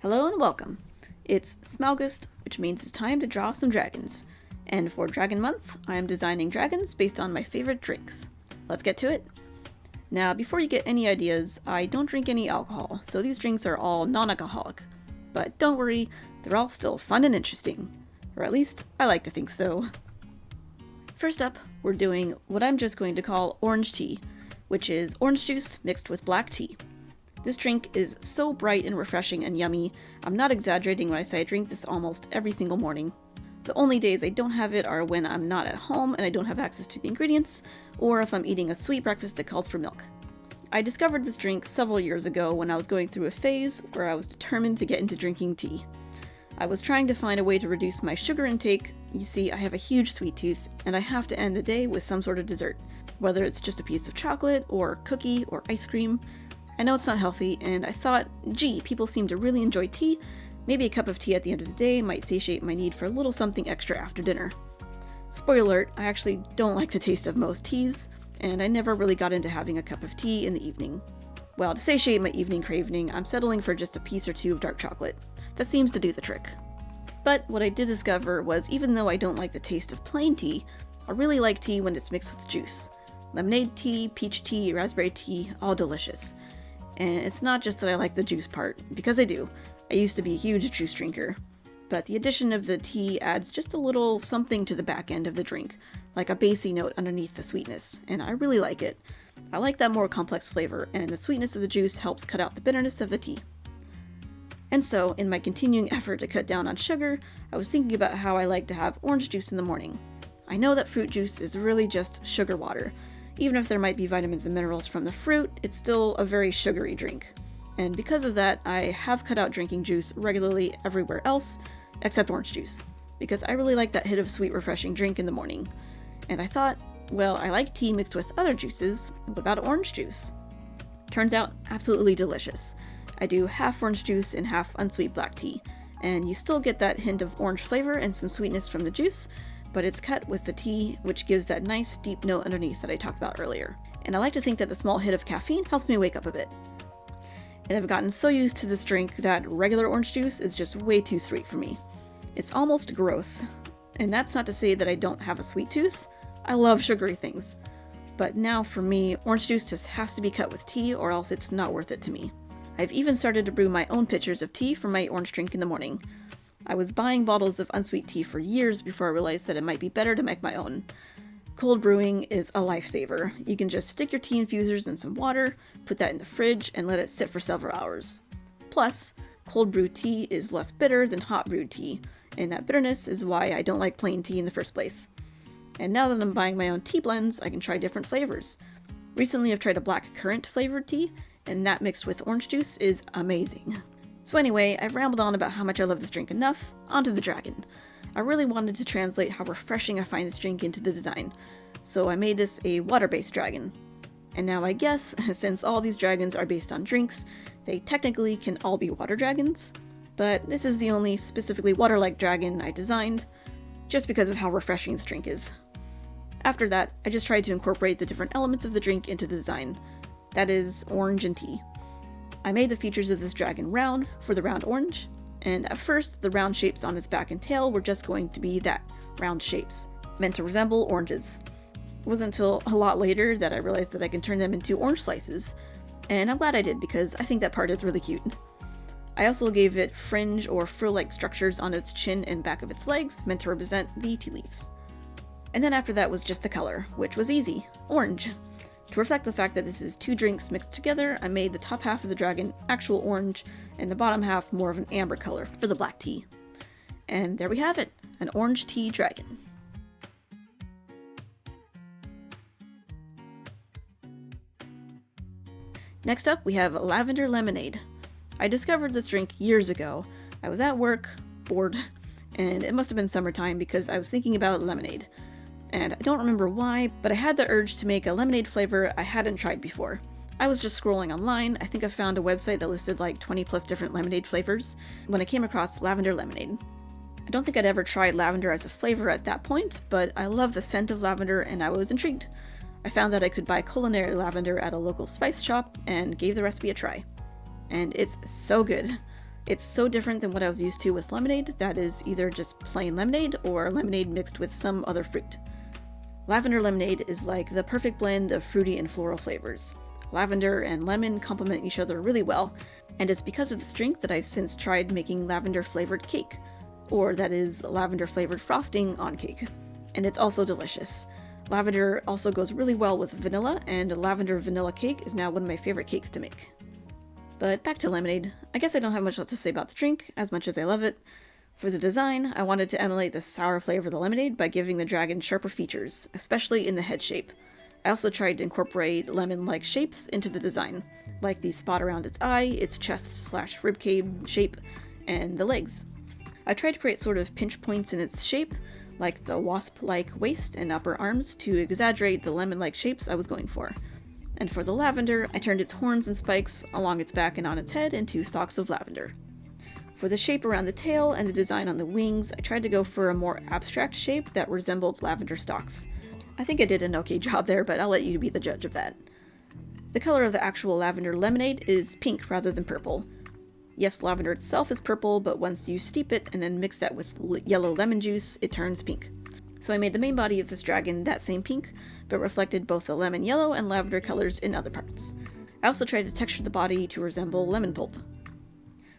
Hello and welcome. It's Smaugust, which means it's time to draw some dragons. And for Dragon Month, I am designing dragons based on my favorite drinks. Let's get to it. Now, before you get any ideas, I don't drink any alcohol, so these drinks are all non-alcoholic. But don't worry, they're all still fun and interesting. Or at least, I like to think so. First up, we're doing what I'm just going to call orange tea, which is orange juice mixed with black tea. This drink is so bright and refreshing and yummy, I'm not exaggerating when I say I drink this almost every single morning. The only days I don't have it are when I'm not at home and I don't have access to the ingredients, or if I'm eating a sweet breakfast that calls for milk. I discovered this drink several years ago when I was going through a phase where I was determined to get into drinking tea. I was trying to find a way to reduce my sugar intake. You see, I have a huge sweet tooth, and I have to end the day with some sort of dessert, whether it's just a piece of chocolate, or cookie, or ice cream. I know it's not healthy, and I thought, gee, people seem to really enjoy tea. Maybe a cup of tea at the end of the day might satiate my need for a little something extra after dinner. Spoiler alert, I actually don't like the taste of most teas, and I never really got into having a cup of tea in the evening. Well, to satiate my evening craving, I'm settling for just a piece or two of dark chocolate. That seems to do the trick. But what I did discover was even though I don't like the taste of plain tea, I really like tea when it's mixed with juice. Lemonade tea, peach tea, raspberry tea, all delicious. And it's not just that I like the juice part, because I do. I used to be a huge juice drinker. But the addition of the tea adds just a little something to the back end of the drink, like a bassy note underneath the sweetness, and I really like it. I like that more complex flavor, and the sweetness of the juice helps cut out the bitterness of the tea. And so, in my continuing effort to cut down on sugar, I was thinking about how I like to have orange juice in the morning. I know that fruit juice is really just sugar water. Even if there might be vitamins and minerals from the fruit, it's still a very sugary drink. And because of that, I have cut out drinking juice regularly everywhere else, except orange juice, because I really like that hit of sweet, refreshing drink in the morning. And I thought, well, I like tea mixed with other juices, what about orange juice? Turns out, absolutely delicious. I do half orange juice and half unsweet black tea, and you still get that hint of orange flavor and some sweetness from the juice, but it's cut with the tea, which gives that nice deep note underneath that I talked about earlier. And I like to think that the small hit of caffeine helps me wake up a bit. And I've gotten so used to this drink that regular orange juice is just way too sweet for me. It's almost gross. And that's not to say that I don't have a sweet tooth. I love sugary things. But now for me, orange juice just has to be cut with tea or else it's not worth it to me. I've even started to brew my own pitchers of tea for my orange drink in the morning. I was buying bottles of unsweet tea for years before I realized that it might be better to make my own. Cold brewing is a lifesaver. You can just stick your tea infusers in some water, put that in the fridge, and let it sit for several hours. Plus, cold brewed tea is less bitter than hot brewed tea, and that bitterness is why I don't like plain tea in the first place. And now that I'm buying my own tea blends, I can try different flavors. Recently I've tried a black currant flavored tea, and that mixed with orange juice is amazing. So anyway, I've rambled on about how much I love this drink enough, onto the dragon. I really wanted to translate how refreshing I find this drink into the design, so I made this a water-based dragon. And now I guess, since all these dragons are based on drinks, they technically can all be water dragons, but this is the only specifically water-like dragon I designed, just because of how refreshing this drink is. After that, I just tried to incorporate the different elements of the drink into the design, that is, orange and tea. I made the features of this dragon round for the round orange, and at first the round shapes on its back and tail were just going to be that, round shapes, meant to resemble oranges. It wasn't until a lot later that I realized that I can turn them into orange slices, and I'm glad I did because I think that part is really cute. I also gave it fringe or frill-like structures on its chin and back of its legs, meant to represent the tea leaves. And then after that was just the color, which was easy, orange. To reflect the fact that this is two drinks mixed together, I made the top half of the dragon actual orange, and the bottom half more of an amber color for the black tea. And there we have it, an orange tea dragon. Next up, we have lavender lemonade. I discovered this drink years ago. I was at work, bored, and it must have been summertime because I was thinking about lemonade. And I don't remember why, but I had the urge to make a lemonade flavor I hadn't tried before. I was just scrolling online. I think I found a website that listed like 20 plus different lemonade flavors when I came across lavender lemonade. I don't think I'd ever tried lavender as a flavor at that point, but I love the scent of lavender and I was intrigued. I found that I could buy culinary lavender at a local spice shop and gave the recipe a try. And it's so good. It's so different than what I was used to with lemonade that is either just plain lemonade or lemonade mixed with some other fruit. Lavender lemonade is like the perfect blend of fruity and floral flavors. Lavender and lemon complement each other really well, and it's because of this drink that I've since tried making lavender flavored cake, or that is lavender flavored frosting on cake, and it's also delicious. Lavender also goes really well with vanilla, and lavender vanilla cake is now one of my favorite cakes to make. But back to lemonade. I guess I don't have much else to say about the drink, as much as I love it. For the design, I wanted to emulate the sour flavor of the lemonade by giving the dragon sharper features, especially in the head shape. I also tried to incorporate lemon-like shapes into the design, like the spot around its eye, its chest/ribcage shape, and the legs. I tried to create sort of pinch points in its shape, like the wasp-like waist and upper arms, to exaggerate the lemon-like shapes I was going for. And for the lavender, I turned its horns and spikes along its back and on its head into stalks of lavender. For the shape around the tail and the design on the wings, I tried to go for a more abstract shape that resembled lavender stalks. I think I did an okay job there, but I'll let you be the judge of that. The color of the actual lavender lemonade is pink rather than purple. Yes, lavender itself is purple, but once you steep it and then mix that with yellow lemon juice, it turns pink. So I made the main body of this dragon that same pink, but reflected both the lemon yellow and lavender colors in other parts. I also tried to texture the body to resemble lemon pulp.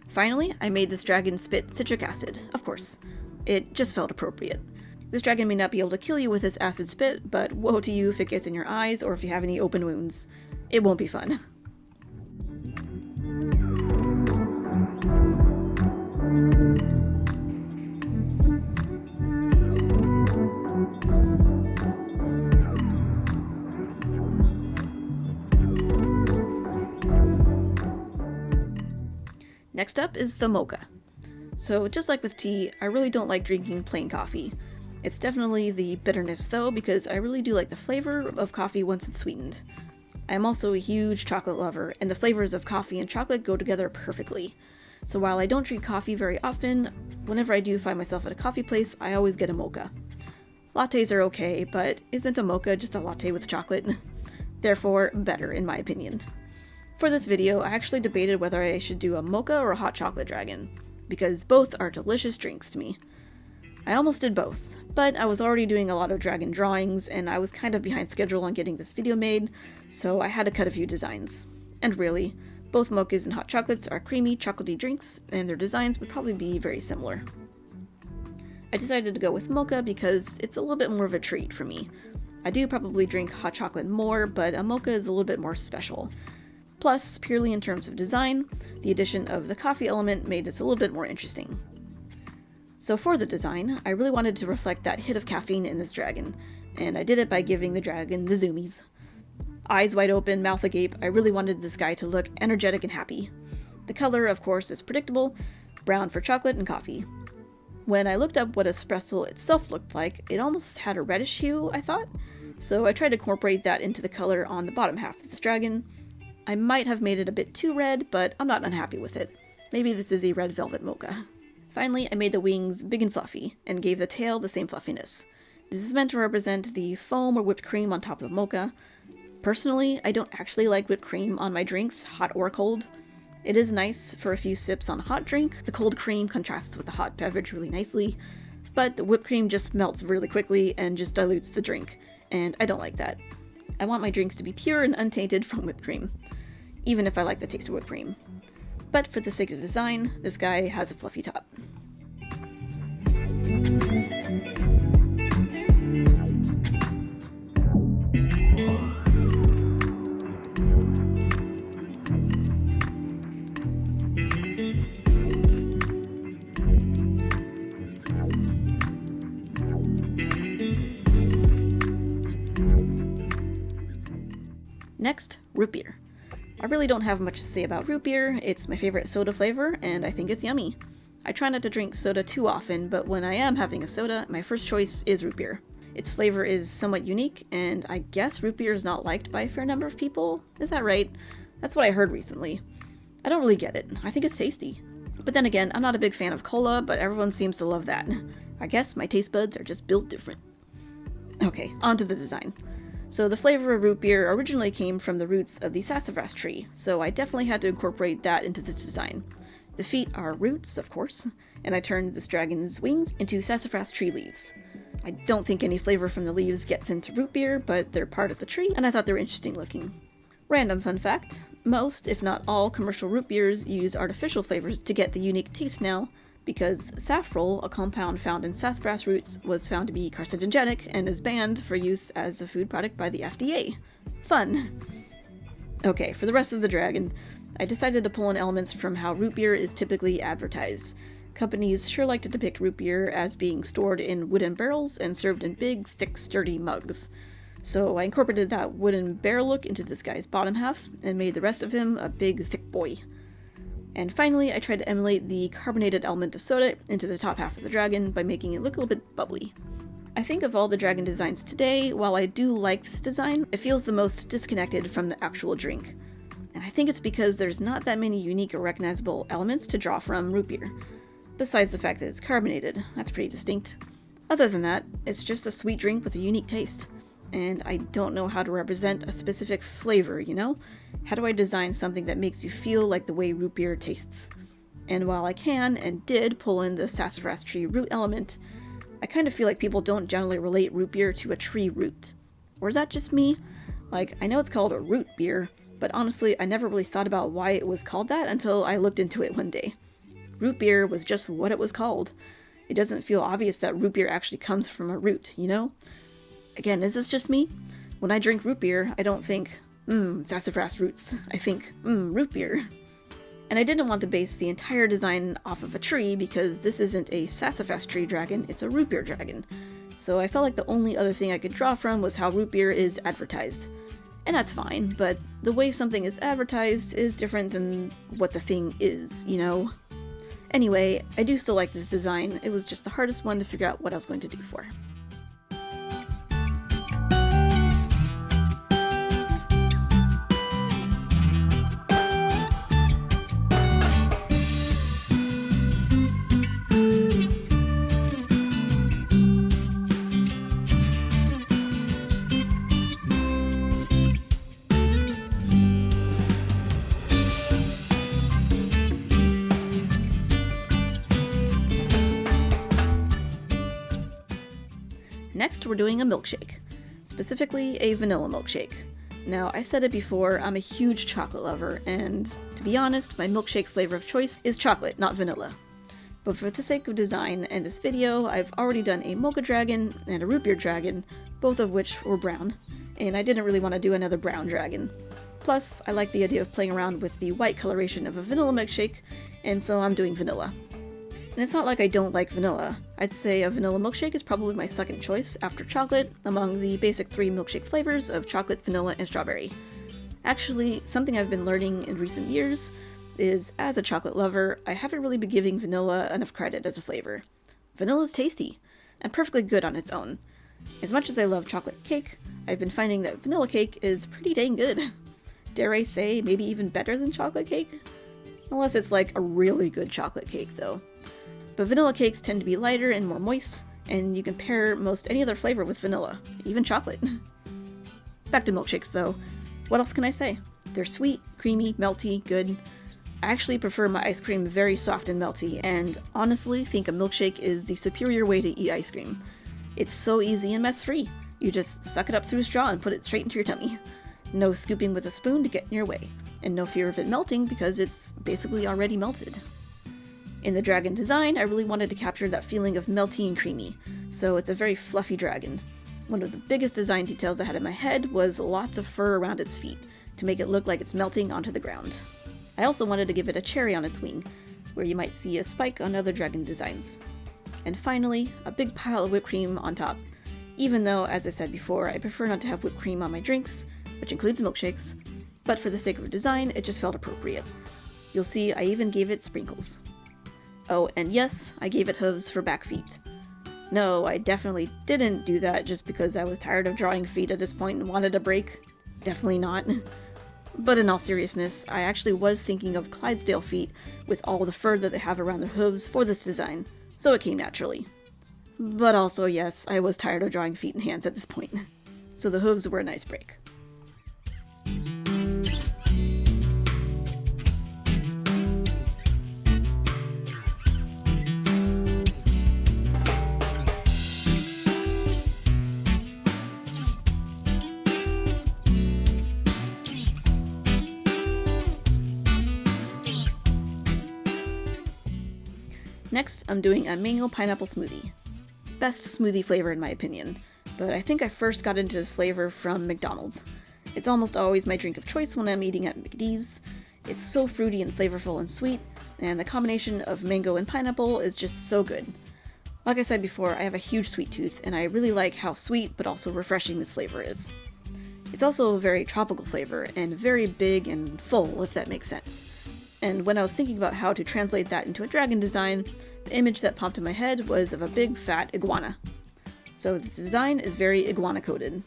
Finally, I made this dragon spit citric acid, of course. It just felt appropriate. This dragon may not be able to kill you with its acid spit, but woe to you if it gets in your eyes or if you have any open wounds. It won't be fun. Next up is the mocha. So just like with tea, I really don't like drinking plain coffee. It's definitely the bitterness though, because I really do like the flavor of coffee once it's sweetened. I'm also a huge chocolate lover, and the flavors of coffee and chocolate go together perfectly. So while I don't drink coffee very often, whenever I do find myself at a coffee place, I always get a mocha. Lattes are okay, but isn't a mocha just a latte with chocolate? Therefore, better in my opinion. For this video, I actually debated whether I should do a mocha or a hot chocolate dragon, because both are delicious drinks to me. I almost did both, but I was already doing a lot of dragon drawings, and I was kind of behind schedule on getting this video made, so I had to cut a few designs. And really, both mochas and hot chocolates are creamy, chocolatey drinks, and their designs would probably be very similar. I decided to go with mocha because it's a little bit more of a treat for me. I do probably drink hot chocolate more, but a mocha is a little bit more special. Plus, purely in terms of design, the addition of the coffee element made this a little bit more interesting. So for the design, I really wanted to reflect that hit of caffeine in this dragon, and I did it by giving the dragon the zoomies. Eyes wide open, mouth agape, I really wanted this guy to look energetic and happy. The color, of course, is predictable, brown for chocolate and coffee. When I looked up what espresso itself looked like, it almost had a reddish hue, I thought, so I tried to incorporate that into the color on the bottom half of this dragon. I might have made it a bit too red, but I'm not unhappy with it. Maybe this is a red velvet mocha. Finally, I made the wings big and fluffy, and gave the tail the same fluffiness. This is meant to represent the foam or whipped cream on top of the mocha. Personally, I don't actually like whipped cream on my drinks, hot or cold. It is nice for a few sips on a hot drink. The cold cream contrasts with the hot beverage really nicely, but the whipped cream just melts really quickly and just dilutes the drink, and I don't like that. I want my drinks to be pure and untainted from whipped cream, even if I like the taste of whipped cream. But for the sake of design, this guy has a fluffy top. Next, root beer. I really don't have much to say about root beer. It's my favorite soda flavor, and I think it's yummy. I try not to drink soda too often, but when I am having a soda, my first choice is root beer. Its flavor is somewhat unique, and I guess root beer is not liked by a fair number of people. Is that right? That's what I heard recently. I don't really get it. I think it's tasty. But then again, I'm not a big fan of cola, but everyone seems to love that. I guess my taste buds are just built different. Okay, on to the design. So the flavor of root beer originally came from the roots of the sassafras tree, so I definitely had to incorporate that into this design. The feet are roots, of course, and I turned this dragon's wings into sassafras tree leaves. I don't think any flavor from the leaves gets into root beer, but they're part of the tree, and I thought they were interesting looking. Random fun fact, most, if not all, commercial root beers use artificial flavors to get the unique taste now, because saffrol, a compound found in sassafras roots, was found to be carcinogenic and is banned for use as a food product by the FDA. Fun! Okay, for the rest of the dragon, I decided to pull in elements from how root beer is typically advertised. Companies sure like to depict root beer as being stored in wooden barrels and served in big, thick, sturdy mugs. So I incorporated that wooden barrel look into this guy's bottom half and made the rest of him a big, thick boy. And finally, I tried to emulate the carbonated element of soda into the top half of the dragon by making it look a little bit bubbly. I think of all the dragon designs today, while I do like this design, it feels the most disconnected from the actual drink. And I think it's because there's not that many unique or recognizable elements to draw from root beer. Besides the fact that it's carbonated, that's pretty distinct. Other than that, it's just a sweet drink with a unique taste. And I don't know how to represent a specific flavor, you know? How do I design something that makes you feel like the way root beer tastes? And while I can, and did, pull in the sassafras tree root element, I kind of feel like people don't generally relate root beer to a tree root. Or is that just me? Like, I know it's called a root beer, but honestly, I never really thought about why it was called that until I looked into it one day. Root beer was just what it was called. It doesn't feel obvious that root beer actually comes from a root, you know? Again, is this just me? When I drink root beer, I don't think, sassafras roots. I think, root beer. And I didn't want to base the entire design off of a tree because this isn't a sassafras tree dragon, it's a root beer dragon. So I felt like the only other thing I could draw from was how root beer is advertised. And that's fine, but the way something is advertised is different than what the thing is, you know? Anyway, I do still like this design, it was just the hardest one to figure out what I was going to do for. Next, we're doing a milkshake, specifically a vanilla milkshake. Now, I said it before, I'm a huge chocolate lover, and to be honest, my milkshake flavor of choice is chocolate, not vanilla. But for the sake of design and this video, I've already done a mocha dragon and a root beer dragon, both of which were brown, and I didn't really want to do another brown dragon. Plus, I like the idea of playing around with the white coloration of a vanilla milkshake, and so I'm doing vanilla. And it's not like I don't like vanilla. I'd say a vanilla milkshake is probably my second choice after chocolate among the basic 3 milkshake flavors of chocolate, vanilla, and strawberry. Actually, something I've been learning in recent years is, as a chocolate lover, I haven't really been giving vanilla enough credit as a flavor. Vanilla's tasty, and perfectly good on its own. As much as I love chocolate cake, I've been finding that vanilla cake is pretty dang good. Dare I say, maybe even better than chocolate cake? Unless it's like a really good chocolate cake, though. But vanilla cakes tend to be lighter and more moist, and you can pair most any other flavor with vanilla, even chocolate. Back to milkshakes though. What else can I say? They're sweet, creamy, melty, good. I actually prefer my ice cream very soft and melty, and honestly think a milkshake is the superior way to eat ice cream. It's so easy and mess-free. You just suck it up through a straw and put it straight into your tummy. No scooping with a spoon to get in your way, and no fear of it melting because it's basically already melted. In the dragon design, I really wanted to capture that feeling of melty and creamy, so it's a very fluffy dragon. One of the biggest design details I had in my head was lots of fur around its feet, to make it look like it's melting onto the ground. I also wanted to give it a cherry on its wing, where you might see a spike on other dragon designs. And finally, a big pile of whipped cream on top, even though, as I said before, I prefer not to have whipped cream on my drinks, which includes milkshakes, but for the sake of design, it just felt appropriate. You'll see I even gave it sprinkles. Oh, and yes, I gave it hooves for back feet. No, I definitely didn't do that just because I was tired of drawing feet at this point and wanted a break. Definitely not. But in all seriousness, I actually was thinking of Clydesdale feet with all the fur that they have around their hooves for this design, so it came naturally. But also, yes, I was tired of drawing feet and hands at this point, so the hooves were a nice break. Next, I'm doing a mango pineapple smoothie. Best smoothie flavor in my opinion, but I think I first got into this flavor from McDonald's. It's almost always my drink of choice when I'm eating at McD's. It's so fruity and flavorful and sweet, and the combination of mango and pineapple is just so good. Like I said before, I have a huge sweet tooth, and I really like how sweet but also refreshing this flavor is. It's also a very tropical flavor, and very big and full, if that makes sense. And when I was thinking about how to translate that into a dragon design, the image that popped in my head was of a big fat iguana. So this design is very iguana coded.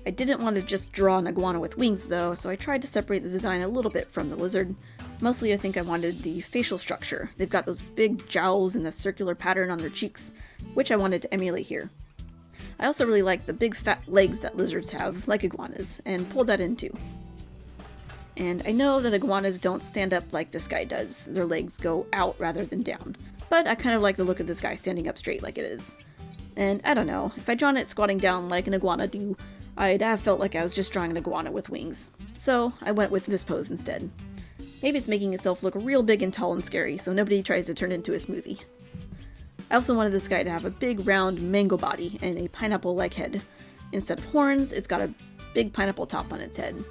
I didn't want to just draw an iguana with wings though, so I tried to separate the design a little bit from the lizard. Mostly I think I wanted the facial structure. They've got those big jowls and the circular pattern on their cheeks, which I wanted to emulate here. I also really like the big fat legs that lizards have, like iguanas, and pulled that in too. And I know that iguanas don't stand up like this guy does. Their legs go out rather than down. But I kind of like the look of this guy standing up straight like it is. And I don't know, if I'd drawn it squatting down like an iguana do, I'd have felt like I was just drawing an iguana with wings. So I went with this pose instead. Maybe it's making itself look real big and tall and scary, so nobody tries to turn it into a smoothie. I also wanted this guy to have a big round mango body and a pineapple-like head. Instead of horns, it's got a big pineapple top on its head.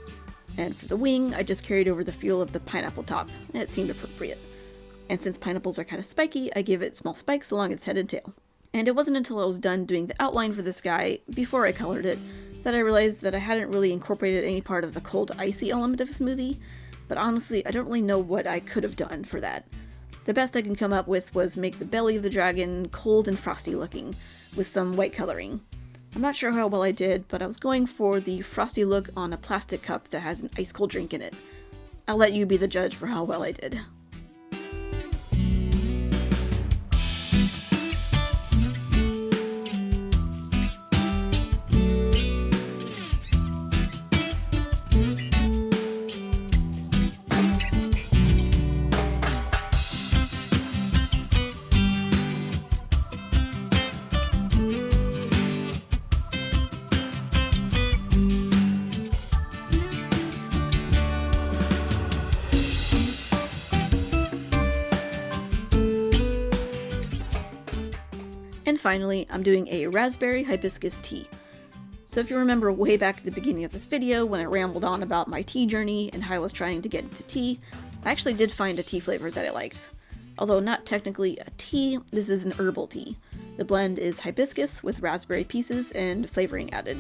And for the wing, I just carried over the feel of the pineapple top, and it seemed appropriate. And since pineapples are kind of spiky, I gave it small spikes along its head and tail. And it wasn't until I was done doing the outline for this guy, before I colored it, that I realized that I hadn't really incorporated any part of the cold, icy element of a smoothie, but honestly, I don't really know what I could have done for that. The best I can come up with was make the belly of the dragon cold and frosty looking, with some white coloring. I'm not sure how well I did, but I was going for the frosty look on a plastic cup that has an ice cold drink in it. I'll let you be the judge for how well I did. And finally, I'm doing a raspberry hibiscus tea. So if you remember way back at the beginning of this video when I rambled on about my tea journey and how I was trying to get into tea, I actually did find a tea flavor that I liked. Although not technically a tea, this is an herbal tea. The blend is hibiscus with raspberry pieces and flavoring added.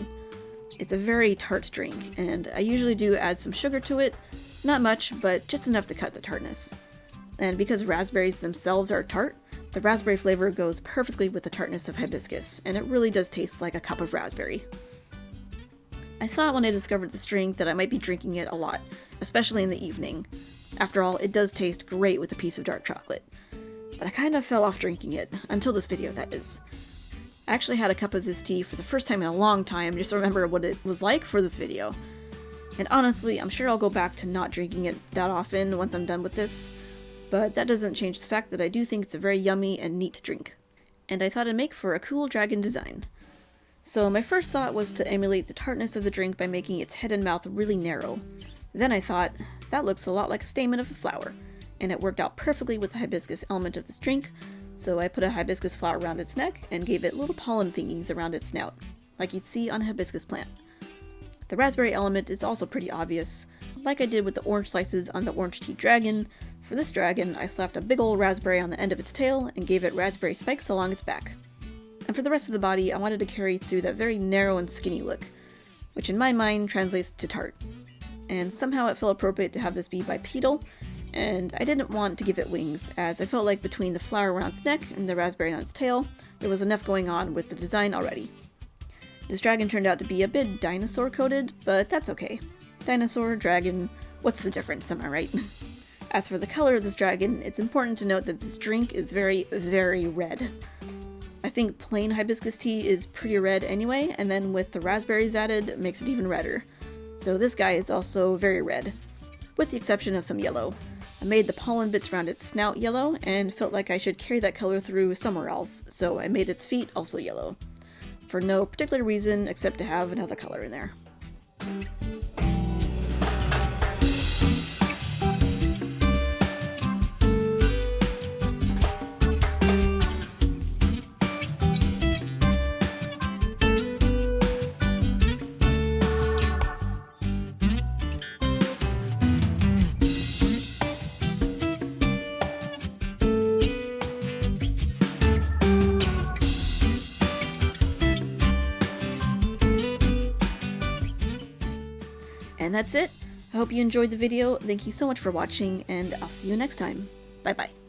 It's a very tart drink, and I usually do add some sugar to it. Not much, but just enough to cut the tartness. And because raspberries themselves are tart, the raspberry flavor goes perfectly with the tartness of hibiscus, and it really does taste like a cup of raspberry. I thought when I discovered this drink that I might be drinking it a lot, especially in the evening. After all, it does taste great with a piece of dark chocolate. But I kind of fell off drinking it, until this video that is. I actually had a cup of this tea for the first time in a long time just to remember what it was like for this video. And honestly, I'm sure I'll go back to not drinking it that often once I'm done with this. But that doesn't change the fact that I do think it's a very yummy and neat drink. And I thought it'd make for a cool dragon design. So my first thought was to emulate the tartness of the drink by making its head and mouth really narrow. Then I thought, that looks a lot like a stamen of a flower, and it worked out perfectly with the hibiscus element of this drink, so I put a hibiscus flower around its neck and gave it little pollen thingies around its snout, like you'd see on a hibiscus plant. The raspberry element is also pretty obvious. Like I did with the orange slices on the orange tea dragon, for this dragon I slapped a big ol' raspberry on the end of its tail and gave it raspberry spikes along its back. And for the rest of the body, I wanted to carry through that very narrow and skinny look, which in my mind translates to tart. And somehow it felt appropriate to have this be bipedal, and I didn't want to give it wings, as I felt like between the flower around its neck and the raspberry on its tail, there was enough going on with the design already. This dragon turned out to be a bit dinosaur-coated, but that's okay. Dinosaur, dragon, what's the difference, am I right? As for the color of this dragon, it's important to note that this drink is very, very red. I think plain hibiscus tea is pretty red anyway, and then with the raspberries added, it makes it even redder. So this guy is also very red, with the exception of some yellow. I made the pollen bits around its snout yellow, and felt like I should carry that color through somewhere else, so I made its feet also yellow. For no particular reason except to have another color in there. And that's it. I hope you enjoyed the video. Thank you so much for watching, and I'll see you next time. Bye bye.